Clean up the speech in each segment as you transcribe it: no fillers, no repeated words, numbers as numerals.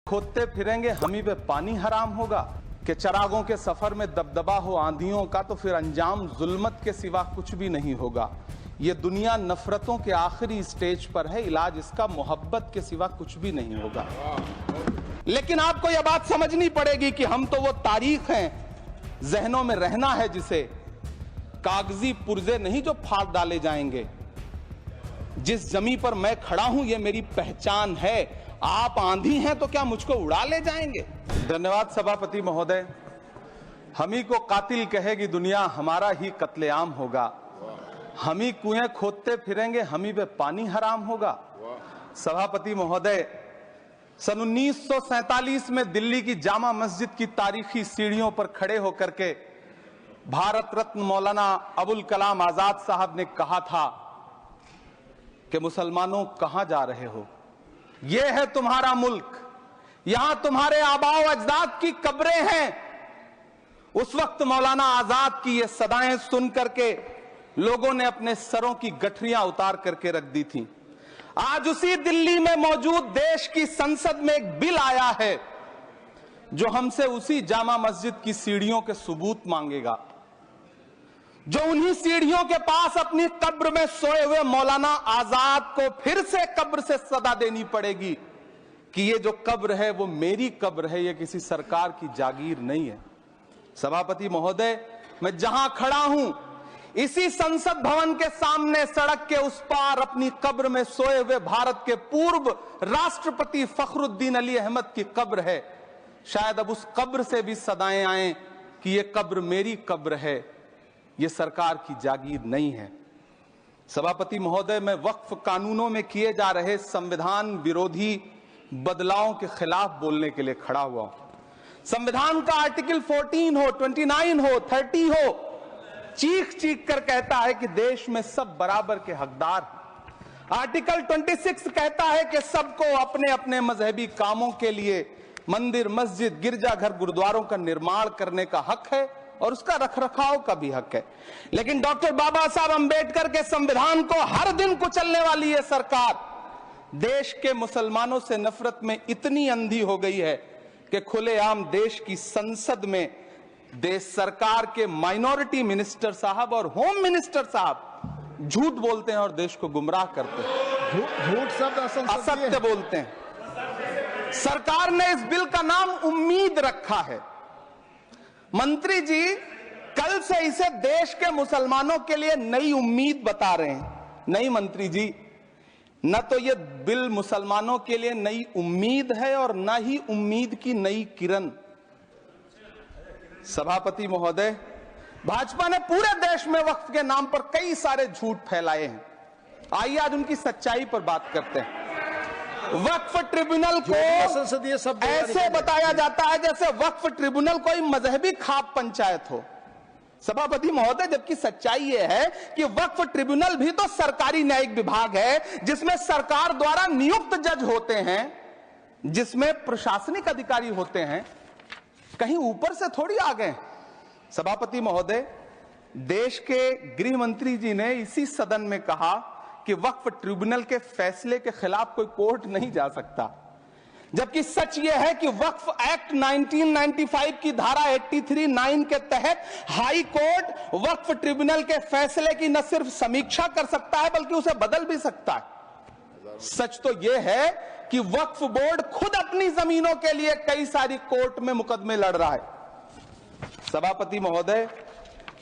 खोदते फिरेंगे हमी पे पानी हराम होगा कि चरागों के सफर में दबदबा हो आंधियों का, तो फिर अंजाम जुल्मत के सिवा कुछ भी नहीं होगा। ये दुनिया नफरतों के आखिरी स्टेज पर है, इलाज इसका मोहब्बत के सिवा कुछ भी नहीं होगा। लेकिन आपको यह बात समझनी पड़ेगी कि हम तो वो तारीख हैं, जहनों में रहना है जिसे, कागजी पुर्जे नहीं जो फाड़ डाले जाएंगे। जिस जमी पर मैं खड़ा हूं ये मेरी पहचान है। आप आंधी हैं तो क्या मुझको उड़ा ले जाएंगे? धन्यवाद सभापति महोदय। हमी को कातिल कहेगी दुनिया, हमारा ही कत्लेआम होगा। हमी कुएं खोदते फिरेंगे, हमी पे पानी हराम होगा। सभापति महोदय, सन 1947 में दिल्ली की जामा मस्जिद की तारीखी सीढ़ियों पर खड़े होकर के भारत रत्न मौलाना अबुल कलाम आजाद साहब ने कहा था कि मुसलमानों कहां जा रहे हो, यह है तुम्हारा मुल्क, यहां तुम्हारे आबाओ अजदाद की कब्रें हैं। उस वक्त मौलाना आजाद की ये सदाएं सुन करके लोगों ने अपने सरों की गठरियां उतार करके रख दी थी। आज उसी दिल्ली में मौजूद देश की संसद में एक बिल आया है जो हमसे उसी जामा मस्जिद की सीढ़ियों के सबूत मांगेगा, जो उन्हीं सीढ़ियों के पास अपनी कब्र में सोए हुए मौलाना आजाद को फिर से कब्र से सदा देनी पड़ेगी कि ये जो कब्र है वो मेरी कब्र है, ये किसी सरकार की जागीर नहीं है। सभापति महोदय, मैं जहां खड़ा हूं इसी संसद भवन के सामने सड़क के उस पार अपनी कब्र में सोए हुए भारत के पूर्व राष्ट्रपति फखरुद्दीन अली अहमद की कब्र है। शायद अब उस कब्र से भी सदाएं आए कि ये कब्र मेरी कब्र है, ये सरकार की जागीर नहीं है। सभापति महोदय, मैं वक्फ कानूनों में किए जा रहे संविधान विरोधी बदलावों के खिलाफ बोलने के लिए खड़ा हुआ हूं। संविधान का आर्टिकल 14 हो, 29 हो, 30 हो, चीख चीख कर कहता है कि देश में सब बराबर के हकदार हैं। आर्टिकल 26 कहता है कि सबको अपने अपने मजहबी कामों के लिए मंदिर, मस्जिद, गिरजाघर, गुरुद्वारों का निर्माण करने का हक है और उसका रखरखाव का भी हक है। लेकिन डॉक्टर बाबा साहब अंबेडकर के संविधान को हर दिन कुचलने वाली ये सरकार देश के मुसलमानों से नफरत में इतनी अंधी हो गई है कि खुलेआम देश की संसद में देश सरकार के माइनॉरिटी मिनिस्टर साहब और होम मिनिस्टर साहब झूठ बोलते हैं और देश को गुमराह करते हैं। झूठ शब्द असत्य बोलते हैं। सरकार ने इस बिल का नाम उम्मीद रखा है। मंत्री जी कल से इसे देश के मुसलमानों के लिए नई उम्मीद बता रहे हैं। नहीं मंत्री जी, न तो ये बिल मुसलमानों के लिए नई उम्मीद है और न ही उम्मीद की नई किरण। सभापति महोदय, भाजपा ने पूरे देश में वक्फ के नाम पर कई सारे झूठ फैलाए हैं। आइए आज उनकी सच्चाई पर बात करते हैं। वक्फ ट्रिब्यूनल को ऐसे बताया जाता है जैसे वक्फ ट्रिब्यूनल कोई मजहबी खाप पंचायत हो। सभापति महोदय, जबकि सच्चाई यह है कि वक्फ ट्रिब्यूनल भी तो सरकारी न्यायिक विभाग है जिसमें सरकार द्वारा नियुक्त जज होते हैं, जिसमें प्रशासनिक अधिकारी होते हैं, कहीं ऊपर से थोड़ी आ गए। सभापति महोदय, देश के गृह मंत्री जी ने इसी सदन में कहा कि वक्फ ट्रिब्यूनल के फैसले के खिलाफ कोई कोर्ट नहीं जा सकता, जबकि सच यह है कि वक्फ एक्ट 1995 की धारा 83(9) के तहत हाई कोर्ट वक्फ ट्रिब्यूनल के फैसले की न सिर्फ समीक्षा कर सकता है बल्कि उसे बदल भी सकता है। सच तो यह है कि वक्फ बोर्ड खुद अपनी जमीनों के लिए कई सारी कोर्ट में मुकदमे लड़ रहा है। सभापति महोदय,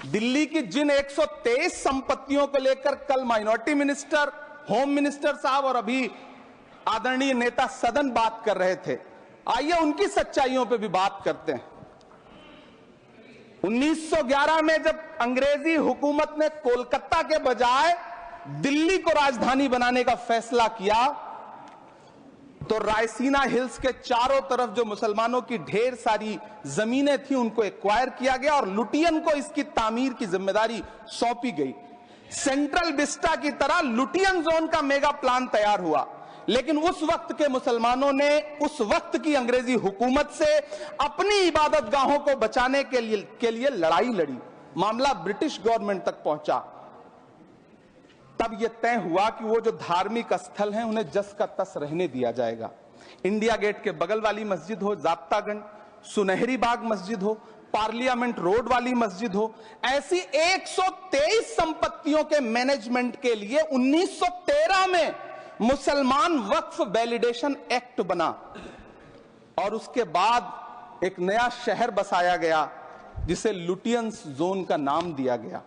दिल्ली की जिन 123 संपत्तियों को लेकर कल माइनॉरिटी मिनिस्टर, होम मिनिस्टर साहब और अभी आदरणीय नेता सदन बात कर रहे थे, आइए उनकी सच्चाइयों पे भी बात करते हैं। 1911 में जब अंग्रेजी हुकूमत ने कोलकाता के बजाय दिल्ली को राजधानी बनाने का फैसला किया तो रायसीना हिल्स के चारों तरफ जो मुसलमानों की ढेर सारी जमीनें थी उनको एक्वायर किया गया और लुटियन को इसकी तामीर की जिम्मेदारी सौंपी गई। सेंट्रल विस्टा की तरह लुटियन जोन का मेगा प्लान तैयार हुआ, लेकिन उस वक्त के मुसलमानों ने उस वक्त की अंग्रेजी हुकूमत से अपनी इबादत गाहों को बचाने के लिए लड़ाई लड़ी। मामला ब्रिटिश गवर्नमेंट तक पहुंचा। तब यह तय हुआ कि वो जो धार्मिक स्थल हैं उन्हें जस का तस रहने दिया जाएगा। इंडिया गेट के बगल वाली मस्जिद हो, जाप्तागंज, सुनहरी बाग मस्जिद हो, पार्लियामेंट रोड वाली मस्जिद हो, ऐसी 123 संपत्तियों के मैनेजमेंट के लिए 1913 में मुसलमान वक्फ वैलिडेशन एक्ट बना और उसके बाद एक नया शहर बसाया गया जिसे लुटियंस जोन का नाम दिया गया।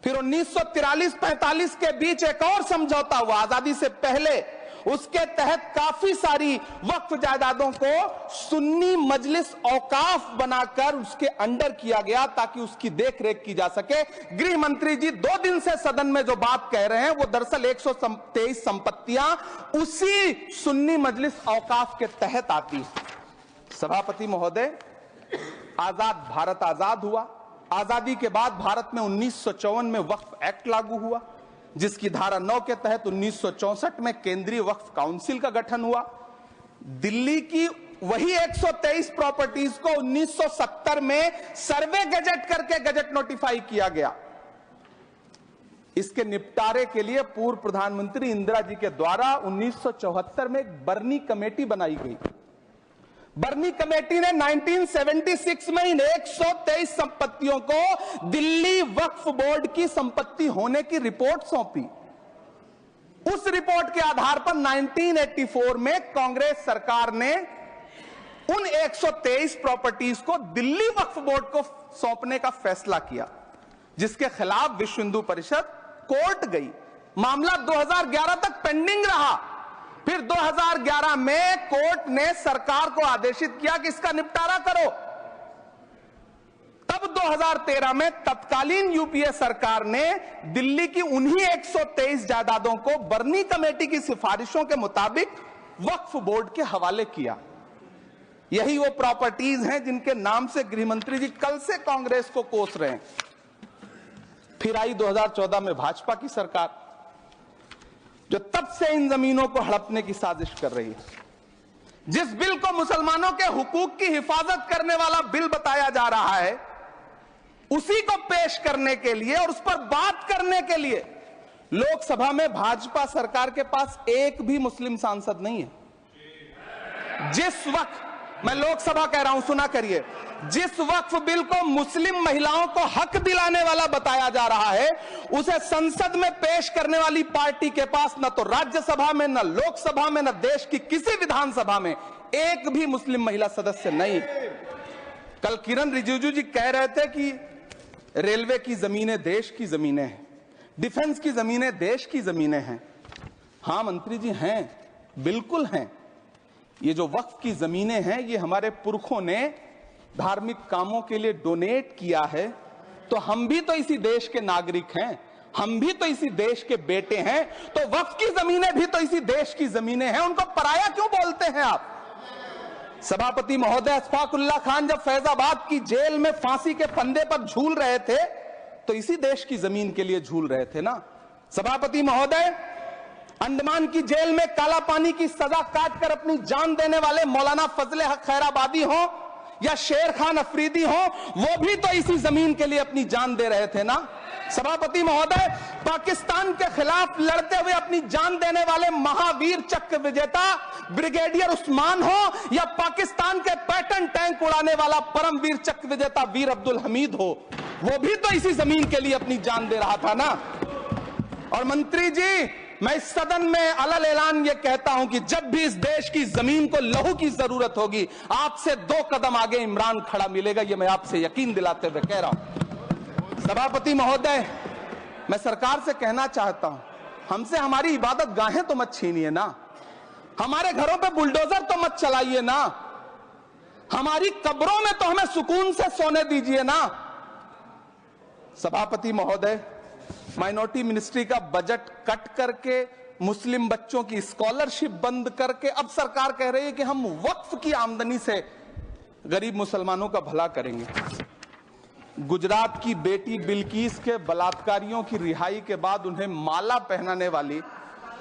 फिर 1943-45 के बीच एक और समझौता हुआ आजादी से पहले, उसके तहत काफी सारी वक्फ जायदादों को सुन्नी मजलिस औकाफ बनाकर उसके अंडर किया गया ताकि उसकी देखरेख की जा सके। गृह मंत्री जी 2 दिन से सदन में जो बात कह रहे हैं वो दरअसल 123 संपत्तियां उसी सुन्नी मजलिस औकाफ के तहत आती। सभापति महोदय, आजाद भारत आजाद हुआ। आजादी के बाद भारत में 1954 में वक्फ एक्ट लागू हुआ, जिसकी धारा 9 के तहत 1964 में केंद्रीय वक्फ काउंसिल का गठन हुआ। दिल्ली की वही 123 प्रॉपर्टीज को 1970 में सर्वे गजट करके गजट नोटिफाई किया गया। इसके निपटारे के लिए पूर्व प्रधानमंत्री इंदिरा जी के द्वारा 1974 में एक बर्नी कमेटी बनाई गई। बर्नी कमेटी ने 1976 में इन 123 संपत्तियों को दिल्ली वक्फ बोर्ड की संपत्ति होने की रिपोर्ट सौंपी। उस रिपोर्ट के आधार पर 1984 में कांग्रेस सरकार ने उन 123 प्रॉपर्टीज को दिल्ली वक्फ बोर्ड को सौंपने का फैसला किया, जिसके खिलाफ विश्व हिंदू परिषद कोर्ट गई। मामला 2011 तक पेंडिंग रहा। फिर 2011 में कोर्ट ने सरकार को आदेशित किया कि इसका निपटारा करो। तब 2013 में तत्कालीन यूपीए सरकार ने दिल्ली की उन्हीं 123 जायदादों को बर्नी कमेटी की सिफारिशों के मुताबिक वक्फ बोर्ड के हवाले किया। यही वो प्रॉपर्टीज हैं जिनके नाम से गृह मंत्री जी कल से कांग्रेस को कोस रहे हैं। फिर आई 2014 में भाजपा की सरकार, जो तब से इन जमीनों को हड़पने की साजिश कर रही है। जिस बिल को मुसलमानों के हुकूक की हिफाजत करने वाला बिल बताया जा रहा है, उसी को पेश करने के लिए और उस पर बात करने के लिए लोकसभा में भाजपा सरकार के पास एक भी मुस्लिम सांसद नहीं है। जिस वक्त, मैं लोकसभा कह रहा हूं, सुना करिए, जिस वक्फ बिल को मुस्लिम महिलाओं को हक दिलाने वाला बताया जा रहा है, उसे संसद में पेश करने वाली पार्टी के पास न तो राज्यसभा में, न लोकसभा में, न देश की किसी विधानसभा में एक भी मुस्लिम महिला सदस्य नहीं। कल किरण रिजिजू जी कह रहे थे कि रेलवे की जमीनें देश की जमीनें हैं, डिफेंस की जमीनें देश की जमीनें हैं। हां मंत्री जी, हैं, बिल्कुल हैं। ये जो वक्फ की जमीनें हैं, ये हमारे पुरखों ने धार्मिक कामों के लिए डोनेट किया है। तो हम भी तो इसी देश के नागरिक हैं, हम भी तो इसी देश के बेटे हैं। तो वक्फ की जमीनें भी तो इसी देश की जमीनें हैं, उनको पराया क्यों बोलते हैं आप? सभापति महोदय, अशफाकुल्लाह खान जब फैजाबाद की जेल में फांसी के फंदे पर झूल रहे थे तो इसी देश की जमीन के लिए झूल रहे थे ना। सभापति महोदय, अंडमान की जेल में काला पानी की सजा काटकर अपनी जान देने वाले मौलाना फजले हक खैराबादी हो या शेर खान अफरीदी हो, वो भी तो इसी जमीन के लिए अपनी जान दे रहे थे ना। सभापति महोदय, पाकिस्तान के खिलाफ लड़ते हुए अपनी जान देने वाले महावीर चक्र विजेता ब्रिगेडियर उस्मान हो या पाकिस्तान के पैटर्न टैंक उड़ाने वाला परमवीर चक्र विजेता वीर अब्दुल हमीद हो, वो भी तो इसी जमीन के लिए अपनी जान दे रहा था ना। और मंत्री जी, मैं इस सदन में अलग ऐलान ये कहता हूं कि जब भी इस देश की जमीन को लहू की जरूरत होगी, आपसे 2 कदम आगे इमरान खड़ा मिलेगा, ये मैं आपसे यकीन दिलाते हुए कह रहा हूं। सभापति महोदय, मैं सरकार से कहना चाहता हूं, हमसे हमारी इबादत गाहें तो मत छीनिए ना, हमारे घरों पे बुलडोजर तो मत चलाइए ना, हमारी कब्रों में तो हमें सुकून से सोने दीजिए ना। सभापति महोदय, माइनॉरिटी मिनिस्ट्री का बजट कट करके, मुस्लिम बच्चों की स्कॉलरशिप बंद करके अब सरकार कह रही है कि हम वक्फ की आमदनी से गरीब मुसलमानों का भला करेंगे। गुजरात की बेटी बिल्किस के बलात्कारियों की रिहाई के बाद उन्हें माला पहनाने वाली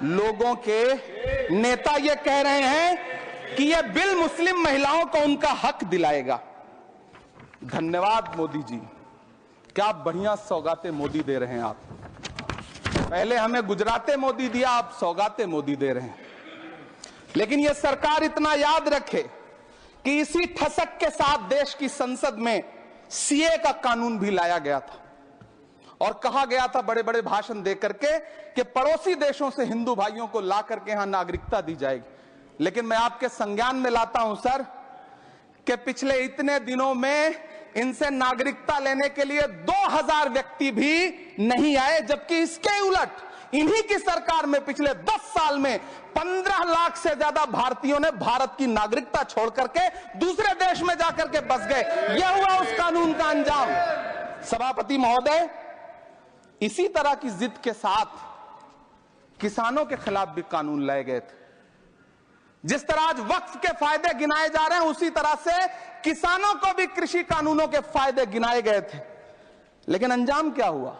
लोगों के नेता ये कह रहे हैं कि यह बिल मुस्लिम महिलाओं को उनका हक दिलाएगा। धन्यवाद मोदी जी, क्या बढ़िया सौगातें मोदी दे रहे हैं आप। पहले हमें गुजराते मोदी दिया, आप सौगाते मोदी दे रहे हैं। लेकिन यह सरकार इतना याद रखे कि इसी ठसक के साथ देश की संसद में सीए का कानून भी लाया गया था और कहा गया था बड़े बड़े भाषण देकर के कि पड़ोसी देशों से हिंदू भाइयों को ला करके यहां नागरिकता दी जाएगी। लेकिन मैं आपके संज्ञान में लाता हूं सर कि पिछले इतने दिनों में इनसे नागरिकता लेने के लिए 2000 व्यक्ति भी नहीं आए, जबकि इसके उलट इन्हीं की सरकार में पिछले 10 साल में 15 लाख से ज्यादा भारतीयों ने भारत की नागरिकता छोड़ करके दूसरे देश में जाकर के बस गए। यह हुआ उस कानून का अंजाम। सभापति महोदय, इसी तरह की जिद के साथ किसानों के खिलाफ भी कानून लाए गए थे। जिस तरह आज वक्फ के फायदे गिनाए जा रहे हैं, उसी तरह से किसानों को भी कृषि कानूनों के फायदे गिनाए गए थे। लेकिन अंजाम क्या हुआ?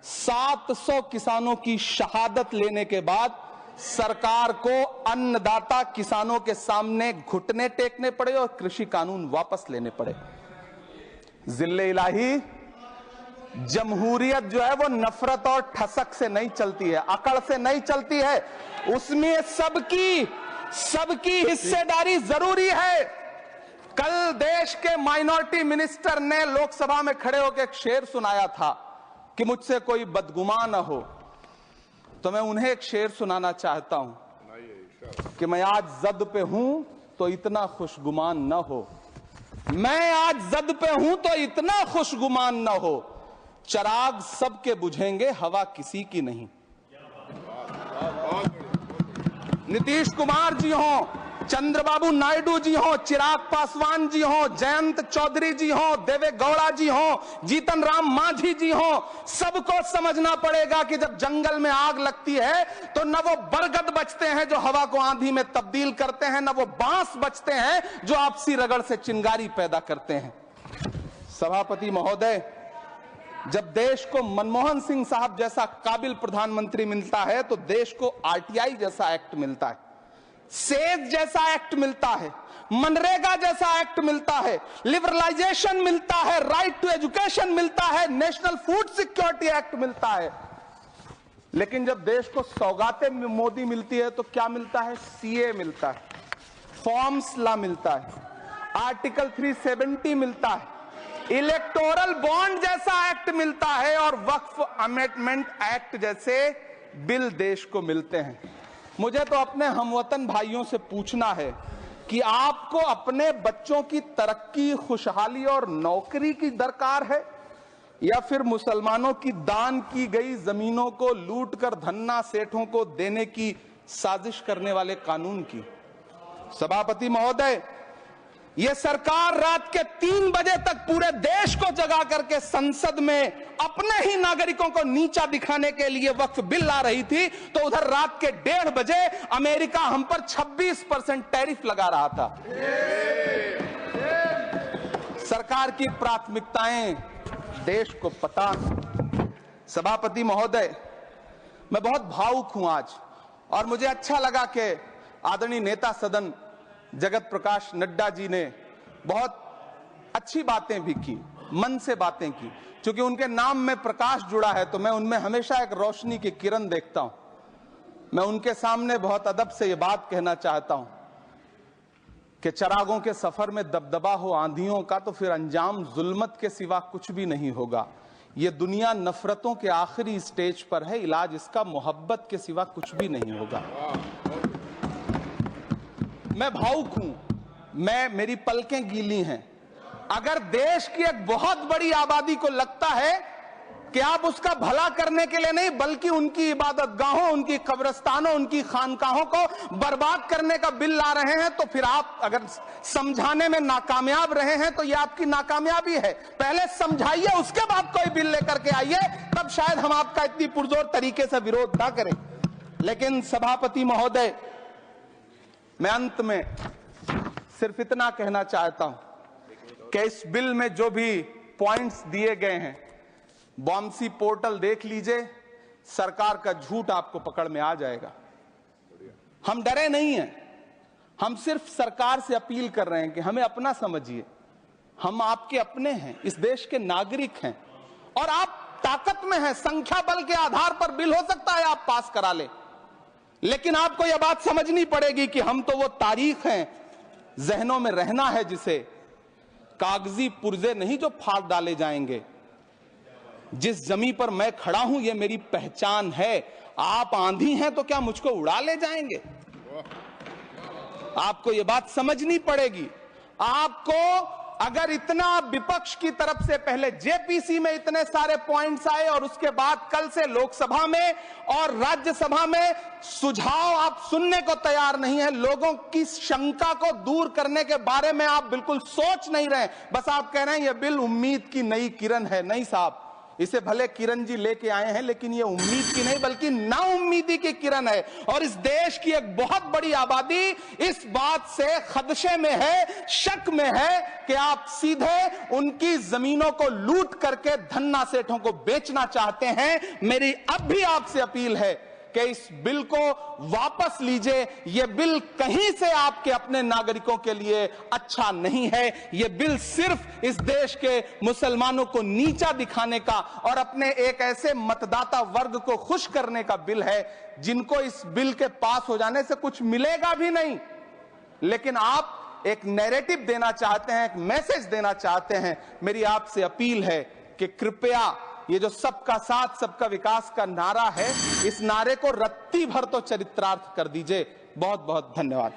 700 किसानों की शहादत लेने के बाद सरकार को अन्नदाता किसानों के सामने घुटने टेकने पड़े और कृषि कानून वापस लेने पड़े। जिल्ले इलाही, जमहूरियत जो है वो नफरत और ठसक से नहीं चलती है, अकड़ से नहीं चलती है। उसमें सबकी हिस्सेदारी जरूरी है। कल देश के माइनॉरिटी मिनिस्टर ने लोकसभा में खड़े होकर एक शेर सुनाया था कि मुझसे कोई बदगुमान न हो, तो मैं उन्हें एक शेर सुनाना चाहता हूं कि मैं आज जद पे हूं तो इतना खुशगुमान न हो, मैं आज जद पे हूं तो इतना खुशगुमान न हो, चराग सबके बुझेंगे हवा किसी की नहीं। नीतीश कुमार जी हो, चंद्रबाबू नायडू जी हो, चिराग पासवान जी हो, जयंत चौधरी जी हो, देवे गौड़ा जी हो, जीतन राम मांझी जी हो, सबको समझना पड़ेगा कि जब जंगल में आग लगती है तो न वो बरगद बचते हैं जो हवा को आंधी में तब्दील करते हैं, न वो बांस बचते हैं जो आपसी रगड़ से चिंगारी पैदा करते हैं। सभापति महोदय, जब देश को मनमोहन सिंह साहब जैसा काबिल प्रधानमंत्री मिलता है तो देश को आरटीआई जैसा एक्ट मिलता है, सेज जैसा एक्ट मिलता है, मनरेगा जैसा एक्ट मिलता है, लिबरलाइजेशन मिलता है, राइट टू एजुकेशन मिलता है, नेशनल फूड सिक्योरिटी एक्ट मिलता है। लेकिन जब देश को सौगातें मोदी मिलती है तो क्या मिलता है? सीए मिलता है, फॉर्म्स लॉ मिलता है, आर्टिकल 370 मिलता है, इलेक्टोरल बॉन्ड जैसा एक्ट मिलता है और वक्फ अमेंडमेंट एक्ट जैसे बिल देश को मिलते हैं। मुझे तो अपने हमवतन भाइयों से पूछना है कि आपको अपने बच्चों की तरक्की, खुशहाली और नौकरी की दरकार है या फिर मुसलमानों की दान की गई जमीनों को लूट कर धन्ना सेठों को देने की साजिश करने वाले कानून की? सभापति महोदय, यह सरकार रात के 3 बजे तक पूरे देश को जगा करके संसद में अपने ही नागरिकों को नीचा दिखाने के लिए वक्फ बिल ला रही थी, तो उधर रात के 1:30 बजे अमेरिका हम पर 26% टैरिफ लगा रहा था। सरकार की प्राथमिकताएं देश को पता। सभापति महोदय, मैं बहुत भावुक हूं आज, और मुझे अच्छा लगा कि आदरणीय नेता सदन जगत प्रकाश नड्डा जी ने बहुत अच्छी बातें भी की, मन से बातें की। क्योंकि उनके नाम में प्रकाश जुड़ा है तो मैं उनमें हमेशा एक रोशनी की किरण देखता हूं। मैं उनके सामने बहुत अदब से ये बात कहना चाहता हूं कि चरागों के सफर में दबदबा हो आंधियों का तो फिर अंजाम जुल्मत के सिवा कुछ भी नहीं होगा। ये दुनिया नफरतों के आखिरी स्टेज पर है, इलाज इसका मोहब्बत के सिवा कुछ भी नहीं होगा। मैं भावुक हूं, मेरी पलकें गीली हैं। अगर देश की एक बहुत बड़ी आबादी को लगता है कि आप उसका भला करने के लिए नहीं बल्कि उनकी इबादतगाहों, उनकी कब्रिस्तानों, उनकी खानकाहों को बर्बाद करने का बिल ला रहे हैं, तो फिर आप अगर समझाने में नाकामयाब रहे हैं तो यह आपकी नाकामयाबी है। पहले समझाइए, उसके बाद कोई बिल लेकर के आइए, तब शायद हम आपका इतनी पुरजोर तरीके से विरोध ना करें। लेकिन सभापति महोदय, मैं अंत में सिर्फ इतना कहना चाहता हूं कि इस बिल में जो भी पॉइंट्स दिए गए हैं, बॉम्सी पोर्टल देख लीजिए, सरकार का झूठ आपको पकड़ में आ जाएगा। हम डरे नहीं हैं, हम सिर्फ सरकार से अपील कर रहे हैं कि हमें अपना समझिए। हम आपके अपने हैं, इस देश के नागरिक हैं और आप ताकत में हैं। संख्या बल के आधार पर बिल हो सकता है आप पास करा ले, लेकिन आपको यह बात समझनी पड़ेगी कि हम तो वो तारीख हैं, जहनों में रहना है जिसे, कागजी पुर्जे नहीं जो फाड़ डाले जाएंगे। जिस जमीन पर मैं खड़ा हूं ये मेरी पहचान है। आप आंधी हैं तो क्या मुझको उड़ा ले जाएंगे? आपको यह बात समझनी पड़ेगी। आपको अगर इतना विपक्ष की तरफ से पहले जेपीसी में इतने सारे पॉइंट्स आए और उसके बाद कल से लोकसभा में और राज्यसभा में सुझाव आप सुनने को तैयार नहीं है, लोगों की शंका को दूर करने के बारे में आप बिल्कुल सोच नहीं रहे, बस आप कह रहे हैं यह बिल उम्मीद की नई किरण है। नहीं साहब, इसे भले किरण जी लेके आए हैं लेकिन ये उम्मीद की नहीं बल्कि नाउम्मीदी की किरण है। और इस देश की एक बहुत बड़ी आबादी इस बात से खदशे में है, शक में है कि आप सीधे उनकी जमीनों को लूट करके धन्ना सेठों को बेचना चाहते हैं। मेरी अब भी आपसे अपील है कि इस बिल को वापस लीजिए। यह बिल कहीं से आपके अपने नागरिकों के लिए अच्छा नहीं है। यह बिल सिर्फ इस देश के मुसलमानों को नीचा दिखाने का और अपने एक ऐसे मतदाता वर्ग को खुश करने का बिल है जिनको इस बिल के पास हो जाने से कुछ मिलेगा भी नहीं। लेकिन आप एक नैरेटिव देना चाहते हैं, एक मैसेज देना चाहते हैं। मेरी आपसे अपील है कि कृपया ये जो सबका साथ सबका विकास का नारा है, इस नारे को रत्ती भर तो चरित्रार्थ कर दीजिए। बहुत बहुत धन्यवाद।